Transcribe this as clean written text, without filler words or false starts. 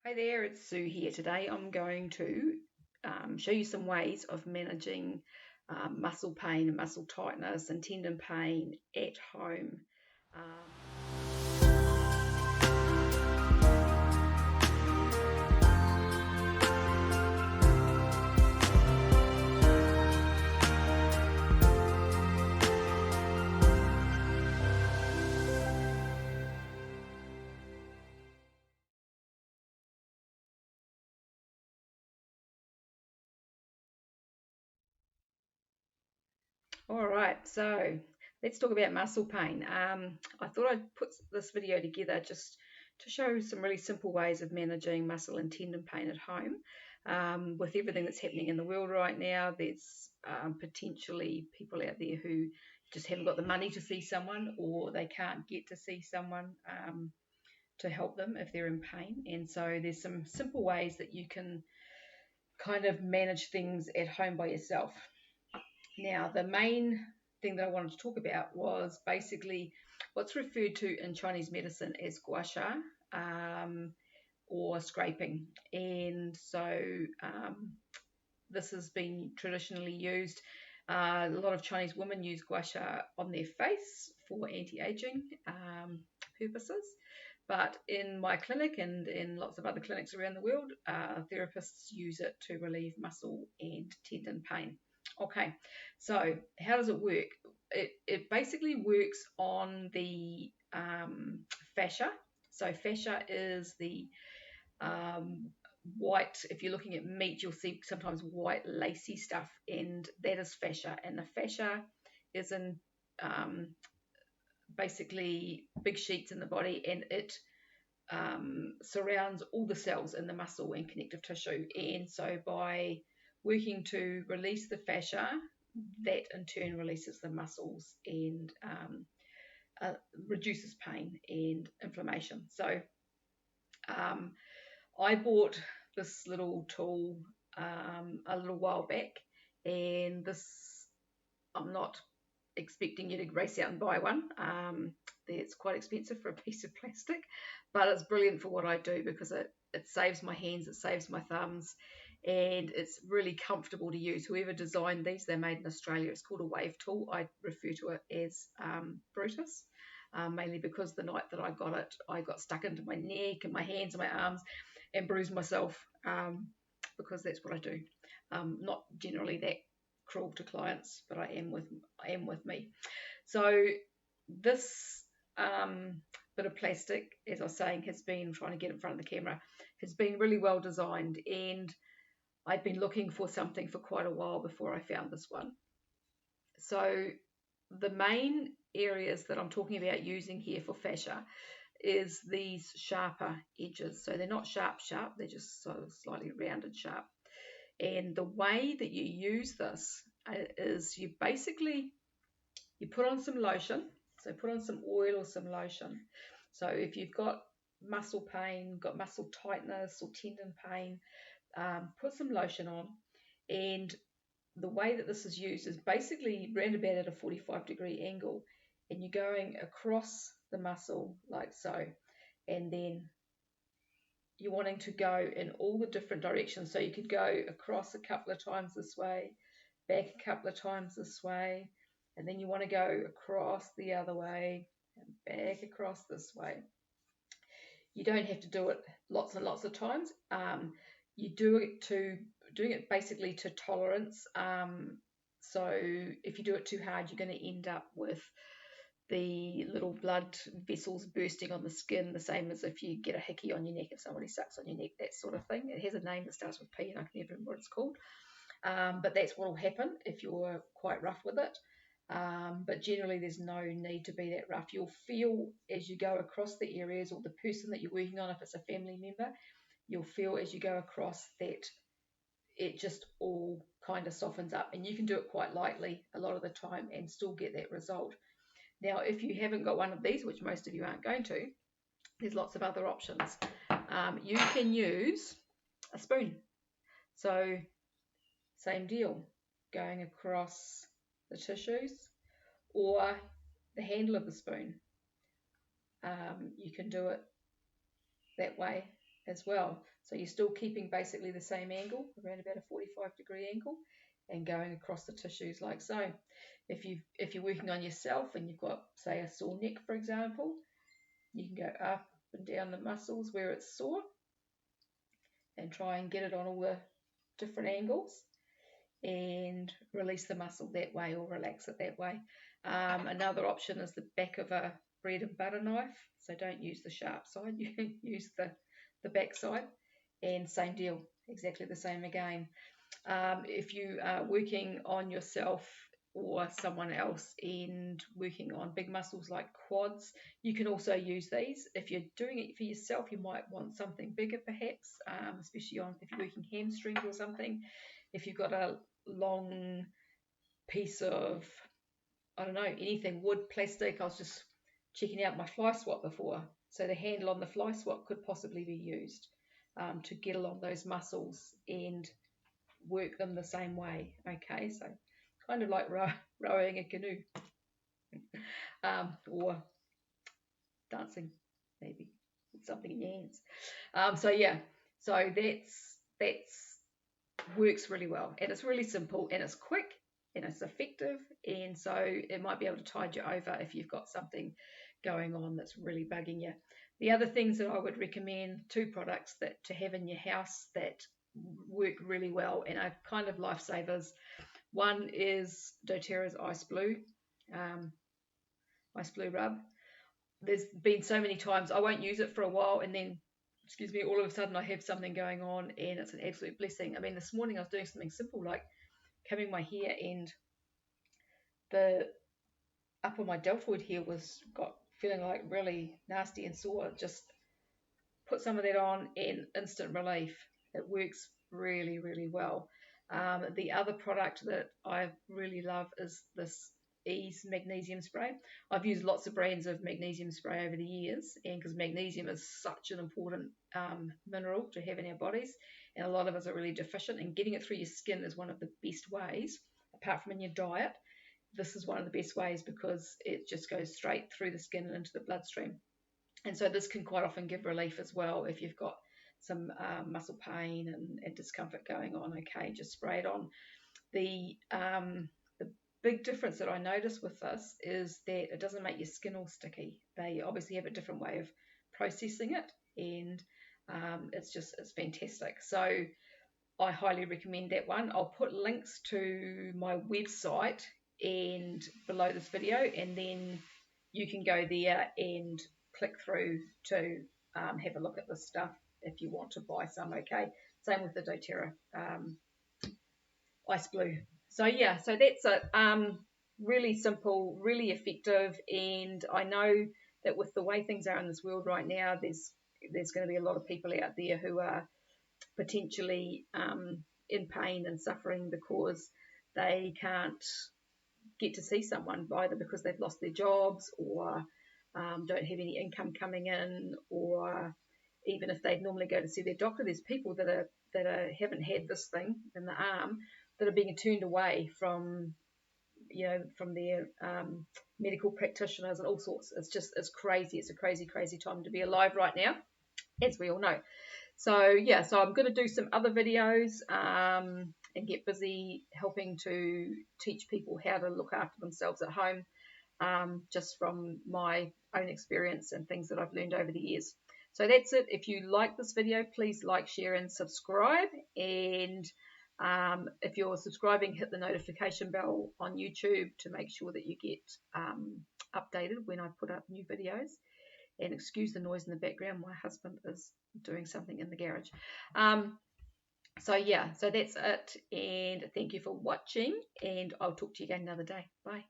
Hi there, it's Sue here. Today I'm going to show you some ways of managing muscle pain and muscle tightness and tendon pain at home. All right, so let's talk about muscle pain. I thought I'd put this video together just to show some really simple ways of managing muscle and tendon pain at home. With everything that's happening in the world right now, there's potentially people out there who just haven't got the money to see someone, or they can't get to see someone to help them if they're in pain. And so there's some simple ways that you can kind of manage things at home by yourself. Now, the main thing that I wanted to talk about was basically what's referred to in Chinese medicine as Gua Sha, or scraping. And so this has been traditionally used. A lot of Chinese women use Gua Sha on their face for anti-aging purposes. But in my clinic and in lots of other clinics around the world, therapists use it to relieve muscle and tendon pain. Okay, so how does it work? It basically works on the fascia. So fascia is the white, if you're looking at meat, you'll see sometimes white lacy stuff, and that is fascia. And the fascia is in basically big sheets in the body, and it surrounds all the cells in the muscle and connective tissue. And so by working to release the fascia, that in turn releases the muscles and reduces pain and inflammation. So I bought this little tool a little while back, and this, I'm not expecting you to race out and buy one. It's quite expensive for a piece of plastic, but it's brilliant for what I do because it saves my hands, it saves my thumbs, and it's really comfortable to use. Whoever designed these, they're made in Australia. It's called a wave tool. I refer to it as Brutus, mainly because the night that I got it, I got stuck into my neck and my hands and my arms and bruised myself, because that's what I do. Not generally that cruel to clients, but I am with me. So this bit of plastic, as I was saying, has been trying to get in front of the camera, has been really well designed, and I'd been looking for something for quite a while before I found this one. So the main areas that I'm talking about using here for fascia is these sharper edges. So they're not sharp, they're just sort of slightly rounded sharp. And the way that you use this is you put on some lotion. So put on some oil or some lotion. So if you've got muscle pain, got muscle tightness or tendon pain, put some lotion on. And the way that this is used is basically round about at a 45-degree angle, and you're going across the muscle like so, and then you're wanting to go in all the different directions. So you could go across a couple of times this way, back a couple of times this way, and then you want to go across the other way and back across this way. You don't have to do it lots and lots of times. You doing it basically to tolerance. So if you do it too hard, you're going to end up with the little blood vessels bursting on the skin, the same as if you get a hickey on your neck, if somebody sucks on your neck, that sort of thing. It has a name that starts with P, and I can never remember what it's called. But that's what will happen if you're quite rough with it. But generally, there's no need to be that rough. You'll feel as you go across the areas, or the person that you're working on, if it's a family member, you'll feel as you go across that it just all kind of softens up, and you can do it quite lightly a lot of the time and still get that result. Now, if you haven't got one of these, which most of you aren't going to, there's lots of other options. You can use a spoon. So same deal, going across the tissues, or the handle of the spoon. You can do it that way as well. So you're still keeping basically the same angle, around about a 45-degree angle, and going across the tissues like so. If you're working on yourself and you've got, say, a sore neck, for example, you can go up and down the muscles where it's sore and try and get it on all the different angles and release the muscle that way or relax it that way. Another option is the back of a bread and butter knife. So don't use the sharp side, you can use the back side. And same deal, exactly the same again. If you are working on yourself or someone else and working on big muscles like quads, you can also use these. If you're doing it for yourself, you might want something bigger perhaps, especially if you're working hamstrings or something. If you've got a long piece of, I don't know, anything, wood, plastic. I was just checking out my fly swat before. So the handle on the fly swat could possibly be used to get along those muscles and work them the same way. Okay, so kind of like rowing a canoe or dancing, maybe with something in your hands. So yeah, so that's works really well, and it's really simple, and it's quick, and it's effective, and so it might be able to tide you over if you've got something going on that's really bugging you. The other things that I would recommend, 2 products that to have in your house that work really well and are kind of lifesavers. One is doTERRA's Ice Blue rub. There's been so many times I won't use it for a while, and then, excuse me, all of a sudden I have something going on, and it's an absolute blessing. I mean, this morning I was doing something simple like combing my hair, and the up on my deltoid hair got feeling like really nasty and sore. Just put some of that on and instant relief. It works really, really well. The other product that I really love is this Ease magnesium spray. I've used lots of brands of magnesium spray over the years, and because magnesium is such an important mineral to have in our bodies, and a lot of us are really deficient, and getting it through your skin is one of the best ways, apart from in your diet. This is one of the best ways because it just goes straight through the skin and into the bloodstream. And so this can quite often give relief as well if you've got some muscle pain and discomfort going on. Okay, just spray it on. The big difference that I notice with this is that it doesn't make your skin all sticky. They obviously have a different way of processing it, and it's fantastic. So I highly recommend that one. I'll put links to my website and below this video, and then you can go there and click through to have a look at this stuff if you want to buy some. Okay, same with the doTERRA Ice Blue. So yeah, so that's it. Really simple, really effective, and I know that with the way things are in this world right now, there's going to be a lot of people out there who are potentially in pain and suffering because they can't get to see someone, either because they've lost their jobs or don't have any income coming in, or even if they normally go to see their doctor. There's people that haven't had this thing in the arm that are being turned away from their medical practitioners and all sorts. It's crazy. It's a crazy time to be alive right now, as we all know. So yeah, so I'm going to do some other videos and get busy helping to teach people how to look after themselves at home, just from my own experience and things that I've learned over the years. So that's it. If you like this video, please like, share and subscribe, and if you're subscribing, hit the notification bell on YouTube to make sure that you get updated when I put up new videos. And excuse the noise in the background, my husband is doing something in the garage. So yeah, so that's it, and thank you for watching, and I'll talk to you again another day. Bye.